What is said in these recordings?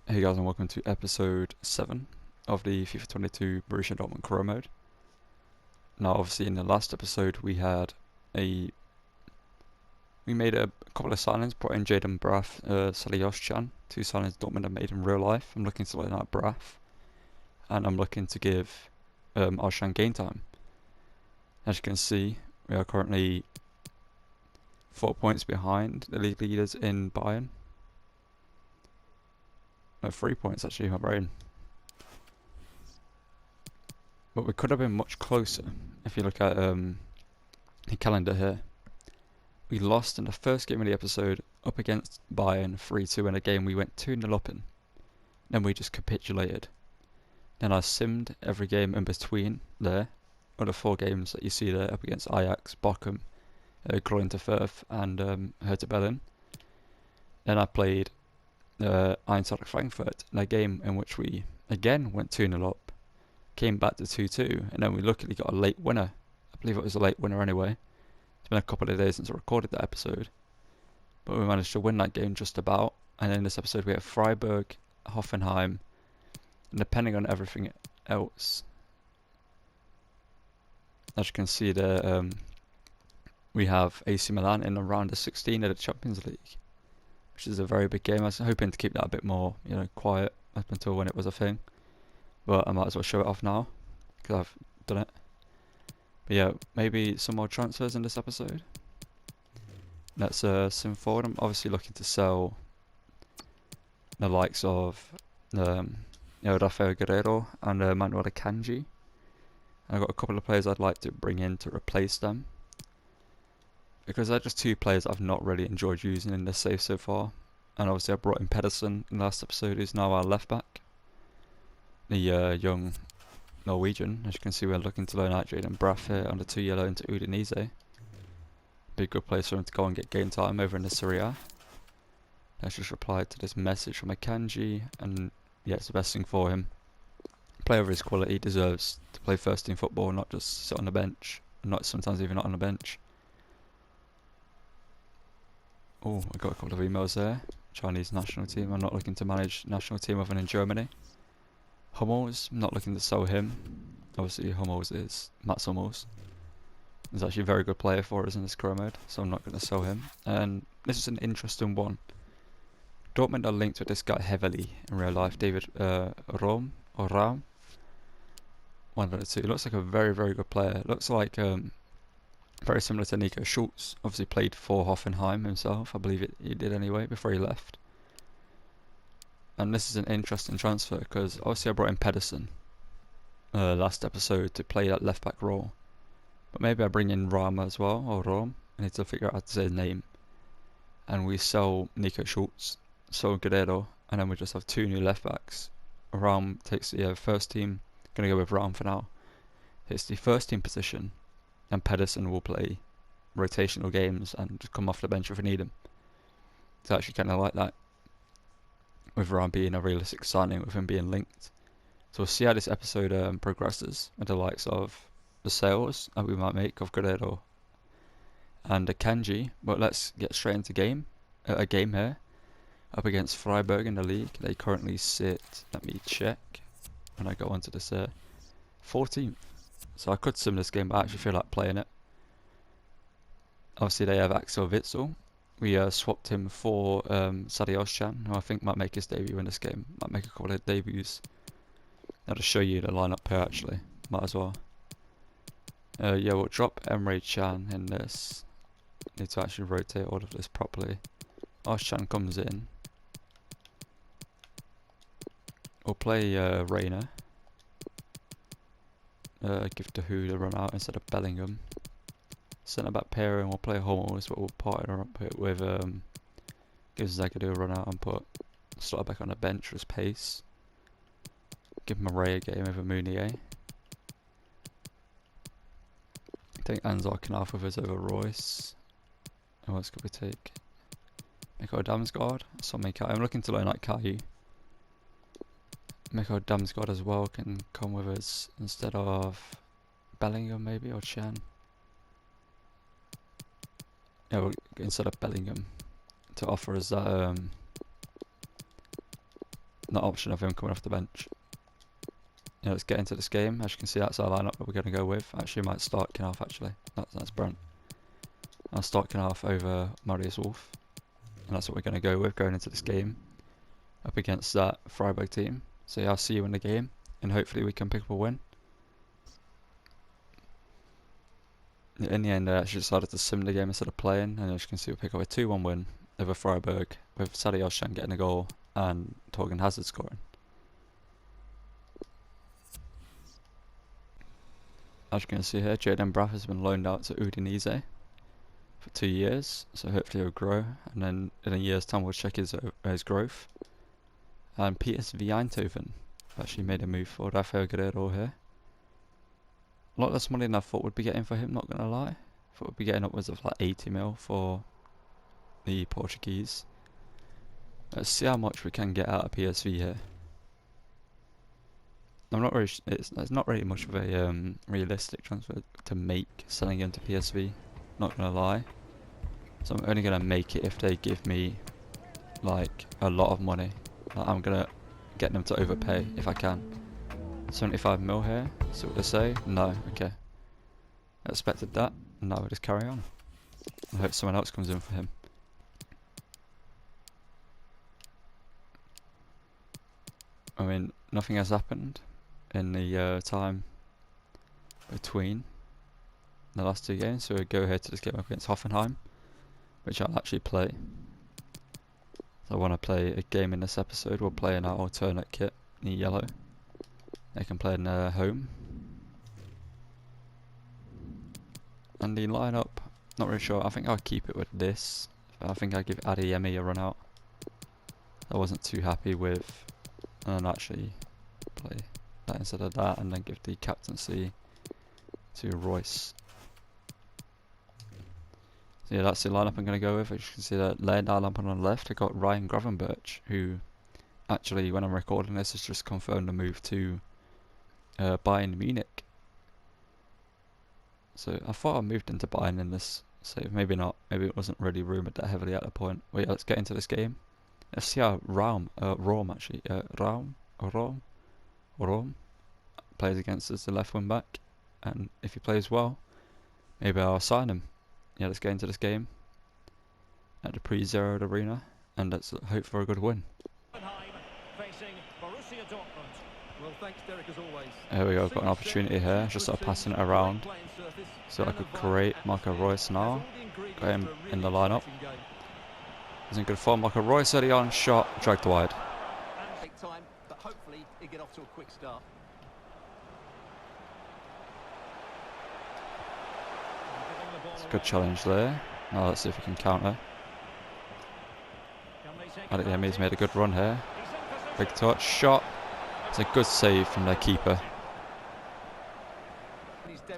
Hey guys, and welcome to episode 7 of the FIFA 22 Borussia Dortmund Career Mode. Now obviously in the last episode we made a couple of signings, brought in Jaden Braff, Salihos-Chan, two signings Dortmund have made in real life. I'm looking to learn out Braff, and I'm looking to give Arshan game time. As you can see, we are currently 4 points behind the league leaders in Bayern. No, 3 points actually, my brain. But we could have been much closer if you look at the calendar here. We lost in the first game of the episode up against Bayern 3-2 in a game we went 2-0 up in. Then we just capitulated. Then I simmed every game in between there, or the 4 games that you see there up against Ajax, Bochum, Groningen Firth and Hertha Berlin. Then I played Eintracht Frankfurt in a game in which we again went 2-0 up, came back to 2-2, and then we luckily got a late winner. I believe it was a late winner anyway. It's been a couple of days since I recorded that episode, but we managed to win that game just about. And in this episode we have Freiburg, Hoffenheim, and depending on everything else, as you can see there, we have AC Milan in the round of 16 of the Champions League, which is a very big game. I was hoping to keep that a bit more, quiet up until when it was a thing, but I might as well show it off now because I've done it. But yeah, maybe some more transfers in this episode. Let's sim forward. I'm obviously looking to sell the likes of Rafael Guerrero and Manuel Akanji. I've got a couple of players I'd like to bring in to replace them, because they're just two players I've not really enjoyed using in this save so far. And obviously I brought in Pedersen in the last episode, who's now our left back, the young Norwegian. As you can see, we're looking to loan out Jaden Braff here under 2 yellow into Udinese. Be a good place for him to go and get game time over in the Serie A. Let's just reply to this message from Akanji, and yeah, it's the best thing for him. Player of his quality deserves to play first team football, not just sit on the bench, not sometimes even not on the bench. Oh, I got a couple of emails there. Chinese national team. I'm not looking to manage national team other than in Germany. Hummels, I'm not looking to sell him. Obviously Hummels is Mats Hummels. He's actually a very good player for us in this career mode, so I'm not going to sell him. And this is an interesting one. Dortmund are linked with this guy heavily in real life, David Raum, or Raum. One of the two. Looks like a very, very good player. Looks like very similar to Nico Schultz. Obviously played for Hoffenheim himself, I believe he did anyway, before he left. And this is an interesting transfer because obviously I brought in Pedersen last episode to play that left back role. But maybe I bring in Rama as well, or Rom. I need to figure out how to say his name. And we sell Nico Schultz, sell Guerrero, and then we just have 2 new left backs. Ram takes the first team, gonna go with Ram for now. It's the first team position, and Pedersen will play rotational games and just come off the bench if we need him. It's actually kind of like that, with Ram being a realistic signing, with him being linked. So we'll see how this episode progresses with the likes of the sales that we might make of Guerrero and Akanji. But let's get straight into a game here up against Freiburg in the league. They currently sit, let me check when I go onto this 14th. So I could sim this game, but I actually feel like playing it. Obviously they have Axel Witsel. We swapped him for Salihos-Chan, who I think might make his debut in this game. Might make a couple of debuts. I'll just show you the lineup here actually. Might as well. Yeah, we'll drop Emre Can in this. Need to actually rotate all of this properly. Arshan comes in. We'll play Reina. Give Dahoud a run out instead of Bellingham. Centre back pairing, we'll play Hummels, but we'll partner up with give Zagadou a run out and put Slot back on the bench for his pace. Give him a Ray a game over Mounier. Take Anzar Knaf with us over Royce. Who else could we take? Miko Damsgaard. I'm looking to learn like Caillou. Miko Damsgaard as well can come with us instead of Bellingham maybe, or Chan. Yeah, well, instead of Bellingham, to offer us that that option of him coming off the bench. Yeah, let's get into this game. As you can see, that's our lineup that we're going to go with. Actually, might start Knauf actually. That's Brent. I'll start Knauf over Marius Wolf. And that's what we're going to go with going into this game. Up against that Freiburg team. So yeah, I'll see you in the game. And hopefully we can pick up a win. In the end, I actually decided to sim the game instead of playing. And as you can see, we pick up a 2-1 win over Freiburg. With Sadie Oshan getting a goal and Torgan Hazard scoring. As you can see here, Jaden Braff has been loaned out to Udinese for 2 years, so hopefully he'll grow, and then in a year's time we'll check his growth. And PSV Eindhoven actually made a move for Rafael Guerrero here. A lot less money than I thought we'd be getting for him, not gonna lie. I thought we'd be getting upwards of like 80 mil for the Portuguese. Let's see how much we can get out of PSV here. I'm not really. It's not really much of a realistic transfer to make selling into PSV. Not gonna lie. So I'm only gonna make it if they give me like a lot of money. Like, I'm gonna get them to overpay if I can. 75 mil here. See what they say. No. Okay. I expected that. And now we'll just carry on. I hope someone else comes in for him. I mean, nothing has happened in the time between the last 2 games, so we'll go ahead to this game up against Hoffenheim, which I'll actually play. So I want to play a game in this episode. We'll play in our alternate kit, the yellow. They can play in their home. And the lineup, not really sure. I think I'll keep it with this. I think I'll give Adeyemi a run out. I wasn't too happy with, and actually play that instead of that, and then give the captaincy to Royce. So yeah, that's the lineup I'm going to go with. As you can see that Leonard Lampard on the left. I got Ryan Gravenberch, who actually, when I'm recording this, has just confirmed a move to Bayern Munich. So I thought I moved into Bayern in this save. Maybe not. Maybe it wasn't really rumoured that heavily at the point. Well, yeah, let's get into this game. Let's see how Raum plays against us, the left wing back, and if he plays well, maybe I'll sign him. Yeah, let's get into this game at the pre-zeroed arena, and let's hope for a good win. Hoffenheim facing Borussia Dortmund. Well, thanks, Derek, as always. There we go, got an opportunity here, just start passing it around, so I could create Marco Reus now. Got him in the lineup. He's in good form. Marco Reus early on, shot, dragged wide. Time, but hopefully he get off to a quick start. It's a good challenge there. Now let's see if we can counter. Adeyemi's made a good run here. Big touch, shot. It's a good save from their keeper.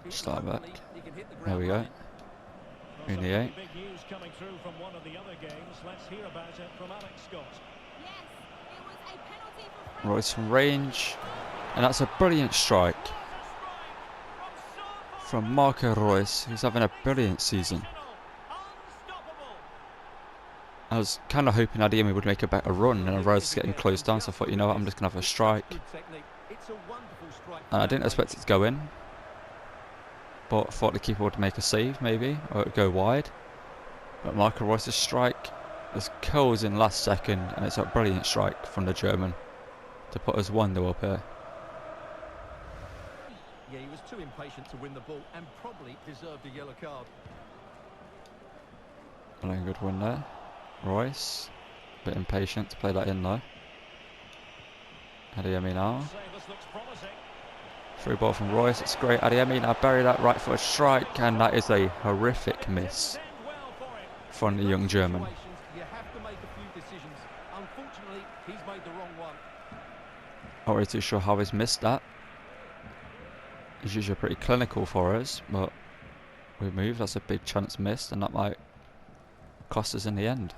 Start back. There we go. Unier. Royce from range, and that's a brilliant strike from Marco Reus, who's having a brilliant season. I was kind of hoping Adeyemi would make a better run, and I was getting closed down, so I thought, you know what, I'm just going to have a strike. And I didn't expect it to go in, but I thought the keeper would make a save maybe, or it would go wide. But Marco Reus' strike just curls in last second, and it's a brilliant strike from the German to put us 1-0 up here. Yeah, he was too impatient to win the ball and probably deserved a yellow card. And a good win there. Royce, a bit impatient to play that in though. Adeyemi now. Through ball from Royce, it's great. Adeyemi now bury that right foot strike, and that is a horrific miss from the young German. You have to make a few decisions. Unfortunately, he's made the wrong one. Not really too sure how he's missed that. He's usually pretty clinical for us, but we moved. That's a big chance missed, and that might cost us in the end.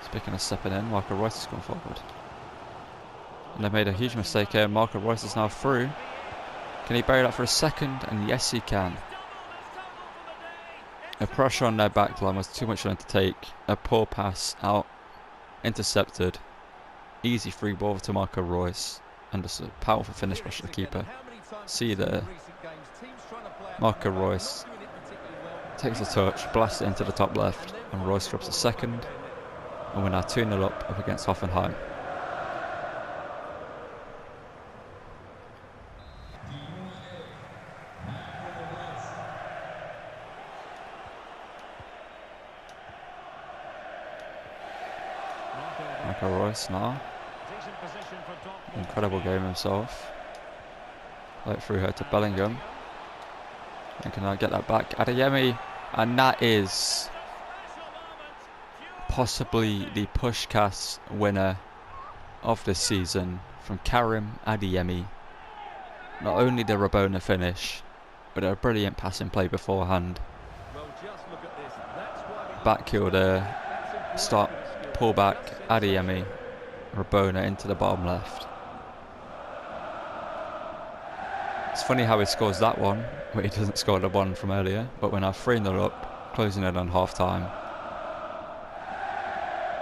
Speaking of stepping in, Marco Reus has gone forward. And they made a huge mistake here. Marco Reus is now through. Can he bury that for a second? And yes, he can. The pressure on their back line was too much for them to take. A poor pass out, intercepted, Easy free ball to Marco Reus, and just a powerful finish by the keeper. See there, Marco Reus takes a touch, blasts it into the top left, and Reus drops a second, and we're now 2-0 up against Hoffenheim. Marco Reus now. Incredible game himself. Right through her to Bellingham. And can I get that back? Adeyemi. And that is possibly the Pushkas winner of this season from Karim Adeyemi. Not only the Rabona finish, but a brilliant passing play beforehand. Back heel there. Start, pull back, Adeyemi. Rabona into the bottom left. It's funny how he scores that one, but he doesn't score the one from earlier. But we're now 3-0 up, closing it on half time.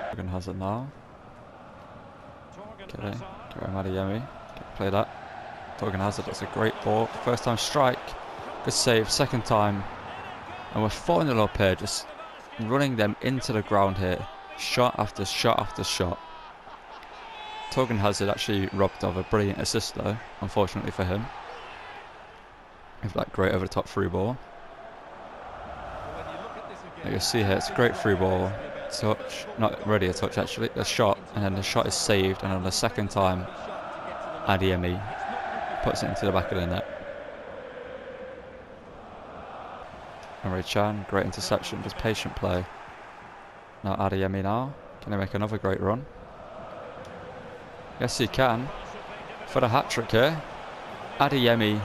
Torgan has it now. Okay, Karim Adeyemi, play that. Torgan has it, that's a great ball. First time strike, good save, second time. And we're 4-0 up here, just running them into the ground here. Shot after shot after shot. Torgan Hazard actually robbed of a brilliant assist though, unfortunately for him. With that great over the top free ball. You can see here, it's a great free ball. Touch, not really a touch actually, a shot, and then the shot is saved, and on the second time, Adeyemi puts it into the back of the net. And Chan, great interception, just patient play. Now Adeyemi now, can he make another great run? Yes he can, for the hat-trick here. Adeyemi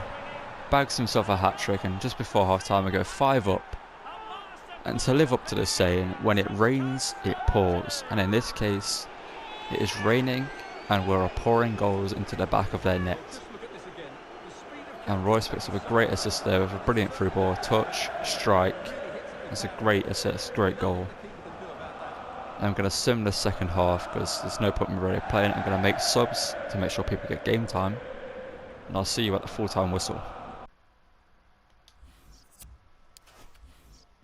bags himself a hat-trick, and just before half-time we go 5 up. And to live up to the saying, when it rains, it pours. And in this case, it is raining, and we're pouring goals into the back of their net. And Royce picks up a great assist there with a brilliant through ball, touch, strike. That's a great assist, great goal. I'm going to sim the second half because there's no point in really playing. I'm going to make subs to make sure people get game time. And I'll see you at the full-time whistle.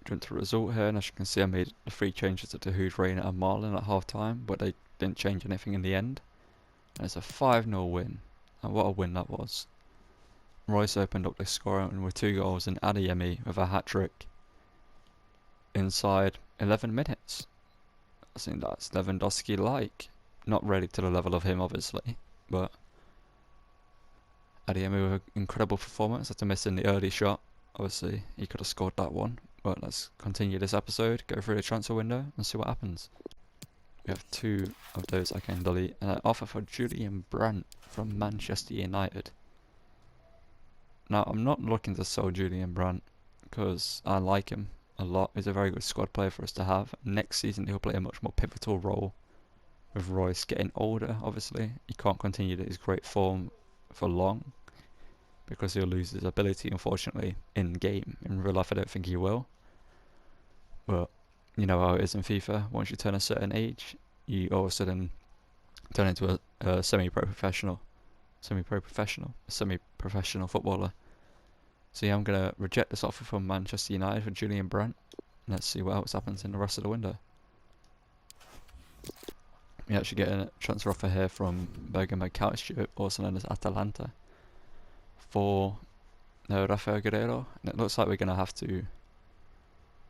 Jump to the result here, and as you can see I made the 3 changes to Dahoud, Reina and Marlon at half-time, but they didn't change anything in the end. And it's a 5-0 win, and what a win that was. Royce opened up the scoring with 2 goals, and Adeyemi with a hat-trick inside 11 minutes. I think that's Lewandowski-like. Not really to the level of him, obviously, but Adeyemi with an incredible performance after missing the early shot. Obviously, he could have scored that one. But let's continue this episode, go through the transfer window, and see what happens. We have 2 of those I can delete. An offer for Julian Brandt from Manchester United. Now, I'm not looking to sell Julian Brandt because I like him a lot. He's a very good squad player for us to have. Next season, he'll play a much more pivotal role. With Royce getting older, obviously. He can't continue his great form for long because he'll lose his ability, unfortunately, in game. In real life, I don't think he will. But you know how it is in FIFA. Once you turn a certain age, you all of a sudden turn into a semi-professional footballer. So yeah, I'm going to reject this offer from Manchester United for Julian Brandt. Let's see what else happens in the rest of the window. We actually get a transfer offer here from Bergamo Calcio, also known as Atalanta, for Rafael Guerreiro. And it looks like we're going to have to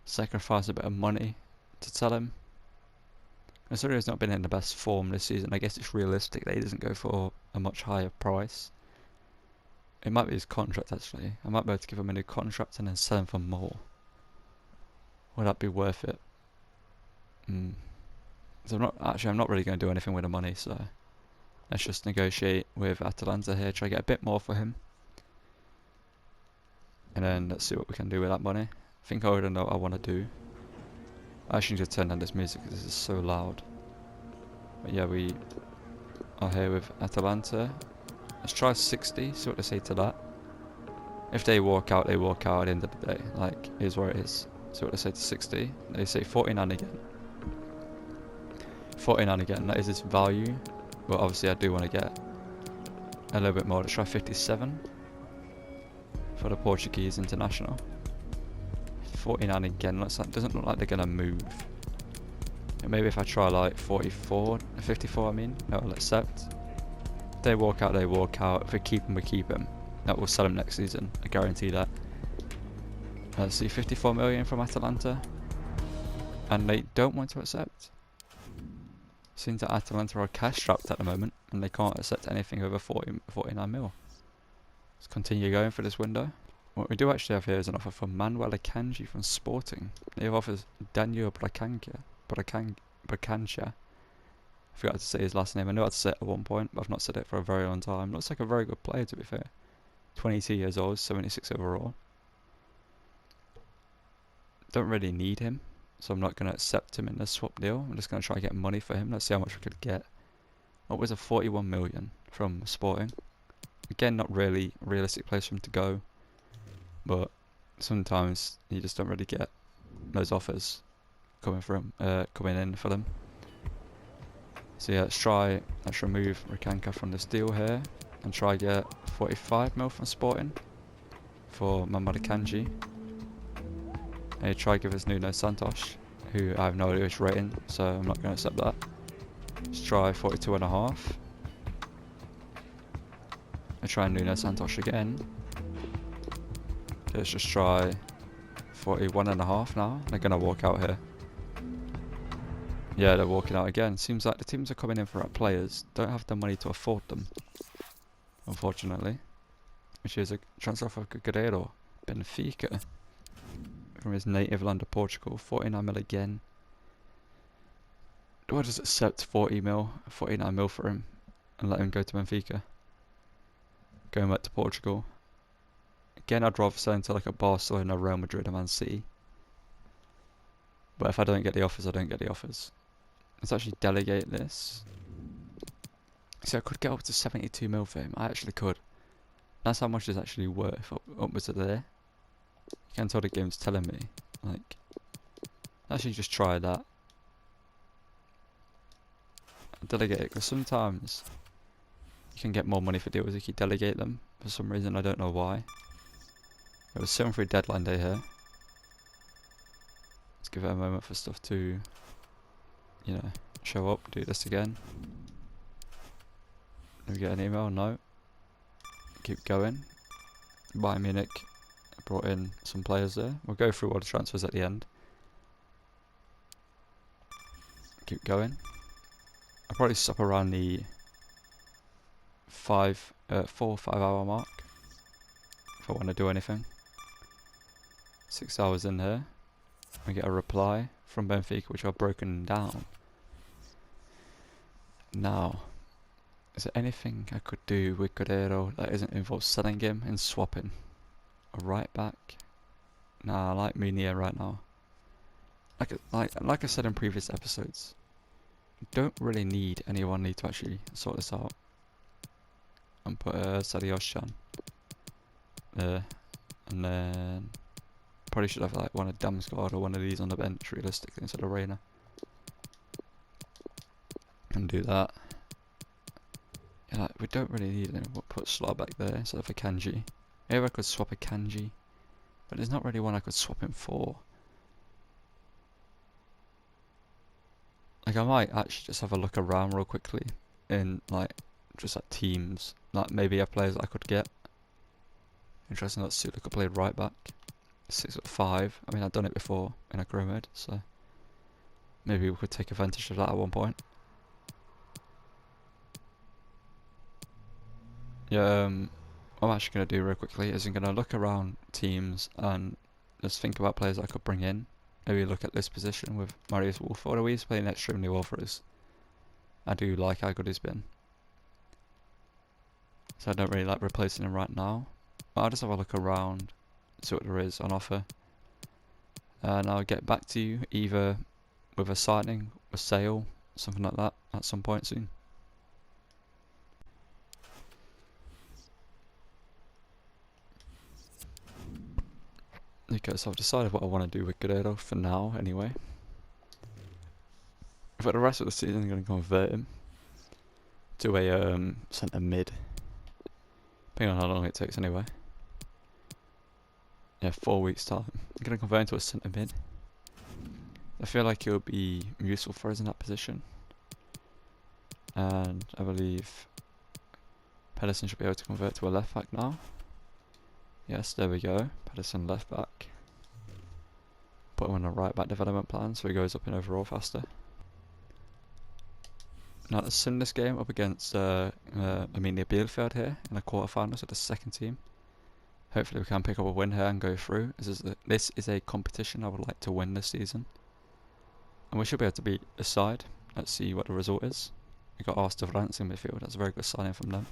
sacrifice a bit of money to sell him. Considering he's not been in the best form this season, I guess it's realistic that he doesn't go for a much higher price. It might be his contract actually. I might be able to give him a new contract and then sell him for more. Would that be worth it? So I'm not really going to do anything with the money, so let's just negotiate with Atalanta here, try to get a bit more for him. And then let's see what we can do with that money. I think I already know what I want to do. I actually need to turn down this music because this is so loud. But yeah, we are here with Atalanta. Let's try 60, see what they say to that. If they walk out, they walk out at the end of the day. Like, here's where it is. See what they say to 60. They say 49 again. 49 again, that is its value. But obviously I do want to get a little bit more. Let's try 57 for the Portuguese international. 49 again, doesn't look like they're going to move. And maybe if I try like 44, 54 I mean, that will accept. If they walk out, they walk out. If we keep him, we keep him. That will sell him next season, I guarantee that. Let's see, 54 million from Atalanta. And they don't want to accept. Seems that Atalanta are cash strapped at the moment, and they can't accept anything over 49 mil. Let's continue going for this window. What we do actually have here is an offer from Manuel Akanji from Sporting. They have offers Daniel Bracanca. I forgot to say his last name. I knew how to say it at one point, but I've not said it for a very long time. Looks like a very good player, to be fair. 22 years old, 76 overall. Don't really need him, so I'm not going to accept him in the swap deal. I'm just going to try and get money for him. Let's see how much we could get. What was a 41 million from Sporting? Again, not really a realistic place for him to go, but sometimes you just don't really get those offers coming in for them. So yeah, let's remove Rakanka from this deal here and try get 45 mil from Sporting for Mamada Kanji. And try give us Nuno Santos, who I have no idea his rating, so I'm not going to accept that. Let's try 42.5. I try Nuno Santos again. Let's just try 41.5 now. They're going to walk out here. Yeah, they're walking out again. Seems like the teams are coming in for our players. Don't have the money to afford them, unfortunately. Which is a transfer for Guerreiro, Benfica, from his native land of Portugal. 49 mil again. Do I just accept 49 mil for him and let him go to Benfica? Going back to Portugal. Again, I'd rather sell him to like a Barcelona, Real Madrid, or Man City. But if I don't get the offers, I don't get the offers. Let's actually delegate this. See, I could get up to 72 mil for him. I actually could. That's how much it's actually worth upwards of there. You can tell the game's telling me. Like, actually just try that. Delegate it, because sometimes you can get more money for deals if you delegate them. For some reason, I don't know why. It was 7-3 deadline day here. Let's give it a moment for stuff to, you know, show up. Do this again. Did we get an email? No. Keep going. Bayern Munich brought in some players there. We'll go through all the transfers at the end. Keep going. I'll probably stop around the 4 or 5 hour mark if I want to do anything. 6 hours in here. We get a reply from Benfica, which I've broken down. Now, is there anything I could do with Guerreiro that isn't involved selling him and swapping a right back? Nah, I like Munir right now. Like I said in previous episodes, don't really need anyone to actually sort this out. And put Sadioshan there, and then probably should have like one of Damsgaard or one of these on the bench realistically instead of Reina. And do that. Yeah, like, we don't really need anyone. We'll put Slot back there instead of a Kanji. Maybe I could swap a Kanji, but there's not really one I could swap him for. Like, I might actually just have a look around real quickly in like just like teams, like maybe have players that I could get. Interesting that Sula could play right back. 6'5". I mean, I've done it before in a career mode, so maybe we could take advantage of that at one point. Yeah, what I'm actually going to do real quickly is I'm going to look around teams and just think about players I could bring in. Maybe look at this position with Marius Wolf, although he's playing extremely well for us. I do like how good he's been. So I don't really like replacing him right now. But I'll just have a look around, see what there is on offer. And I'll get back to you either with a signing, a sale, something like that at some point soon. Okay, so I've decided what I want to do with Guerreiro for now, anyway. For the rest of the season, I'm going to convert him. do a centre mid. Depending on how long it takes anyway. Yeah, 4 weeks time. I'm going to convert into a centre mid. I feel like it would be useful for us in that position. And I believe Pedersen should be able to convert to a left back now. Yes, there we go. Pedersen left back. Put him on a right back development plan so he goes up in overall faster. Now let's send this game up against Arminia Bielefeld here in the quarterfinals of the second team. Hopefully we can pick up a win here and go through. This is a competition I would like to win this season. And we should be able to beat this side. Let's see what the result is. We got Arster Vrans in midfield. That's a very good signing from them.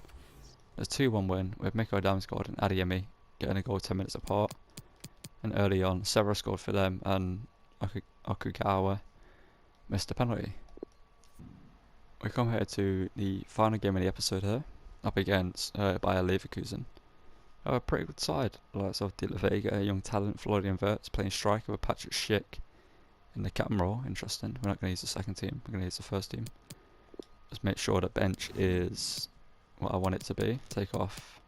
There's 2-1 win with Mikko Damsgaard and Adeyemi getting a goal 10 minutes apart. And early on, Severa scored for them and Okugawa missed a penalty. We come here to the final game of the episode here, up against Bayer Leverkusen. A pretty good side. Like De La Vega, young talent, Florian Wirtz playing striker with Patrick Schick in the captain role. Interesting. We're not going to use the second team, we're going to use the first team. Just make sure the bench is what I want it to be. Take off.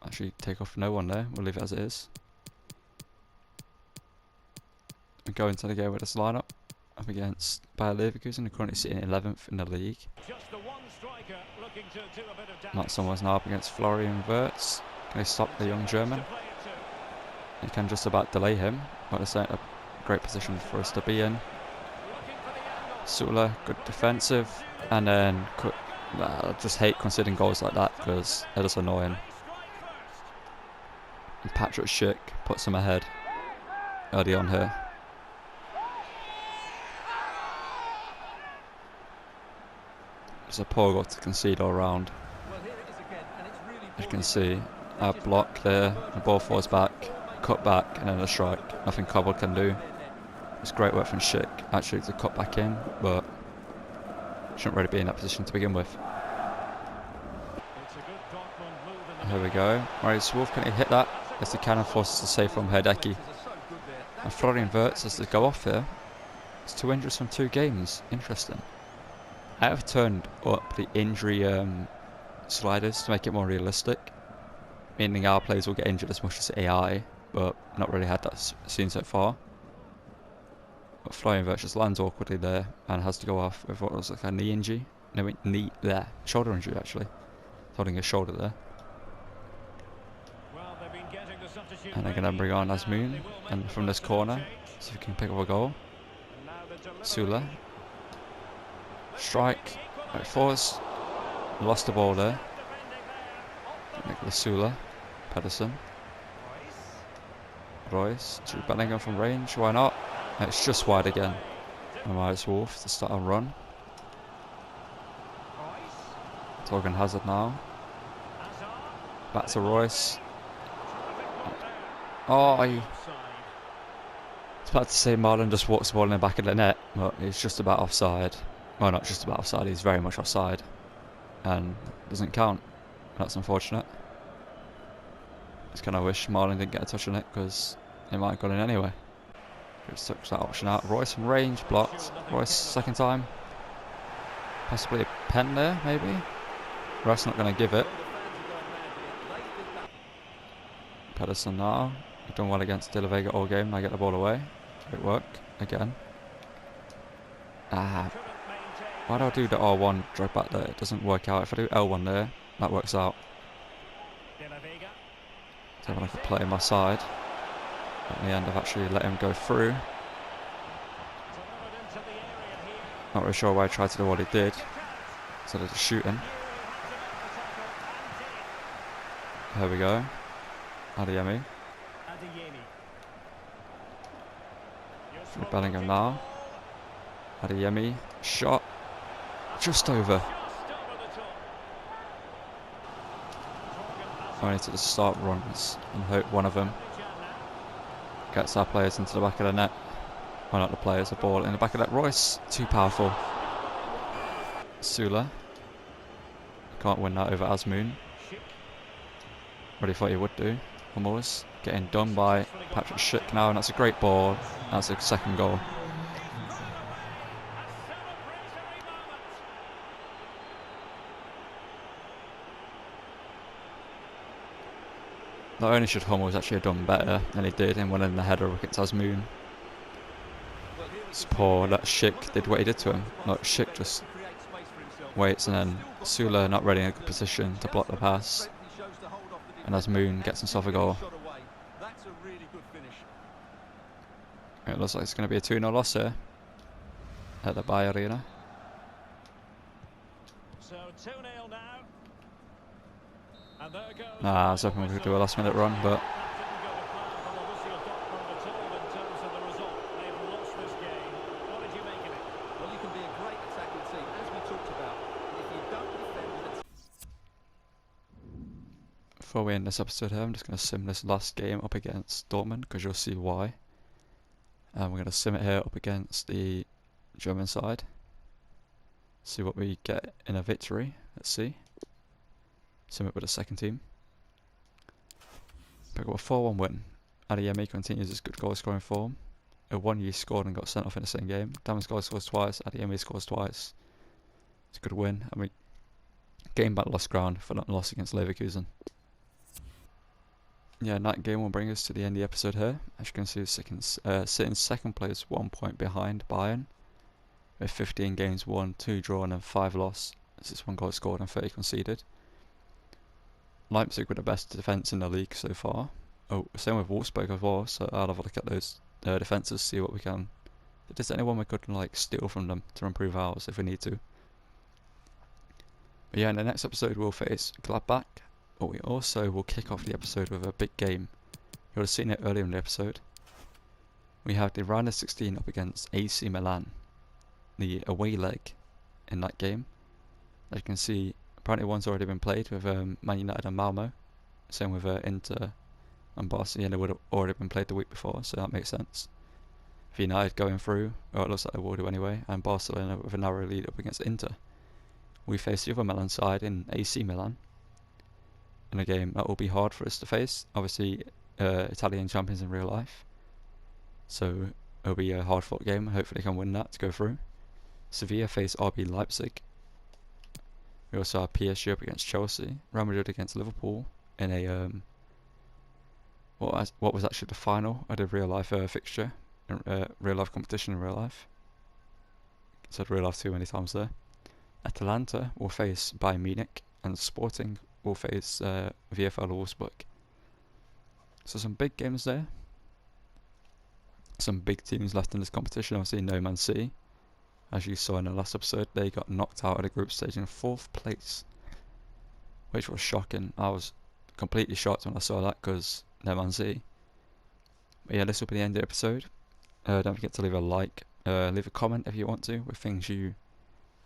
Actually, take off no one there. We'll leave it as it is. We go into the game with this lineup up against Bayer Leverkusen, who are currently sitting 11th in the league. Matt Summers now up against Florian Wirtz. Can he stop the young German? He can just about delay him, but it's a great position for us to be in. Sula, good defensive, and then I just hate conceding goals like that because they're just annoying. And Patrick Schick puts him ahead early on here. It's a poor goal to concede all round. As you can see, our block there, the ball falls back, cut back, and then a strike. Nothing Cobble can do. It's great work from Schick actually to cut back in, but shouldn't really be in that position to begin with. Here we go. Marius Wolf, can he hit that? As the cannon forces the save from Herdecki. And Florian Wirtz has to go off here. It's 2 injuries from 2 games. Interesting. I have turned up the injury sliders to make it more realistic, meaning our players will get injured as much as AI, but not really had that seen so far. But Florian Wirtz just lands awkwardly there and has to go off with what was like a knee injury. No, knee there. Shoulder injury actually. Holding his shoulder there. And they're going to bring on Asmoon, and from this corner, see if we can pick up a goal. Sula. Strike. Right, forwards. Lost the ball there. Nicholas Sula. Pedersen. Royce. To Bellingham from range. Why not? It's just wide again. And Marius Wolf to start a run. Torgan Hazard now. Back to Royce. Oh, I was about to say Marlon just walks the ball in the back of the net, but he's just about offside. Well, not just about offside, he's very much offside. And doesn't count. That's unfortunate. Just kind of wish Marlon didn't get a touch on it, because it might have gone in anyway. Just took that option out. Royce from range, blocked. Royce, second time. Possibly a pen there, maybe? Royce not going to give it. Pedersen now. We've done well against De La Vega all game. Now get the ball away. Great work. Again. Why do I do the R1 drag back there? It doesn't work out. If I do L1 there, that works out. So I could play my side. But in the end, I've actually let him go through. Not really sure why I tried to do what he did instead of just shooting. There we go. Adeyemi. Through Bellingham now. Adeyemi. Shot. Just over. I need to just start runs and hope one of them gets our players into the back of the net. Well, not the players, the ball in the back of that. Royce, too powerful. Sula. Can't win that over Asmoon. Really thought he would do. Almost getting done by Patrick Schick now, and that's a great ball. That's a second goal. Not only should Hummels actually have done better than he did in winning the header against Asmoon. It's poor that Schick did what he did to him. Like, Schick just waits and then Sula not really in a good position to block the pass. And Asmoon gets himself a goal. It looks like it's going to be a 2-0 loss here at the Bay Arena. So 2-0 now. And there goes. I was hoping we could do a last minute run, but before we end this episode here, I'm just going to sim this last game up against Dortmund, because you'll see why. And we're going to sim it here up against the German side. See what we get in a victory. Let's see. Sim it with the second team. Pick up a 4-1 win. Adeyemi continues his good goal scoring form. A 1-year scored and got sent off in the same game. Damsgaard scores twice, Adeyemi scores twice. It's a good win, and we gain back lost ground for that loss against Leverkusen. Yeah, that game will bring us to the end of the episode here. As you can see, sitting second place, 1 point behind Bayern, with 15 games won, 2 drawn and 5 lost. This is 1 goal scored and 30 conceded. Leipzig with the best defence in the league so far. Oh, same with Wolfsburg as well, so I'll have a look at those defences, see what we can. If there's anyone we could like steal from them to improve ours if we need to. But yeah, in the next episode we'll face Gladbach, but we also will kick off the episode with a big game. You would have seen it earlier in the episode. We have the round of 16 up against AC Milan, the away leg in that game. As you can see, apparently one's already been played with Man United and Malmo. Same with Inter and Barcelona. They would have already been played the week before, so that makes sense. For United going through, or it looks like they will do anyway, and Barcelona with a narrow lead up against Inter. We face the other Milan side in AC Milan, in a game that will be hard for us to face. Obviously, Italian champions in real life, so it'll be a hard fought game. Hopefully can win that to go through. Sevilla face RB Leipzig. We also have PSG up against Chelsea, Real Madrid against Liverpool in a what was actually the final of the real life fixture, real life competition in real life. Said real life too many times there. Atalanta will face Bayern Munich, and Sporting will face VfL Wolfsburg. So some big games there. Some big teams left in this competition. Obviously no Man City. As you saw in the last episode, they got knocked out of the group stage in 4th place, which was shocking. I was completely shocked when I saw that, because no Man City. But yeah, this will be the end of the episode. Don't forget to leave a like, leave a comment if you want to, with things you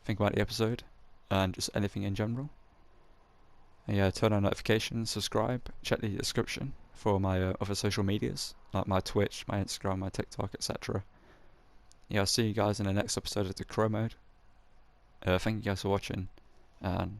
think about the episode, and just anything in general. And yeah, turn on notifications, subscribe, check the description for my other social medias, like my Twitch, my Instagram, my TikTok, etc. Yeah, I'll see you guys in the next episode of the Crow Mode. Thank you guys for watching, and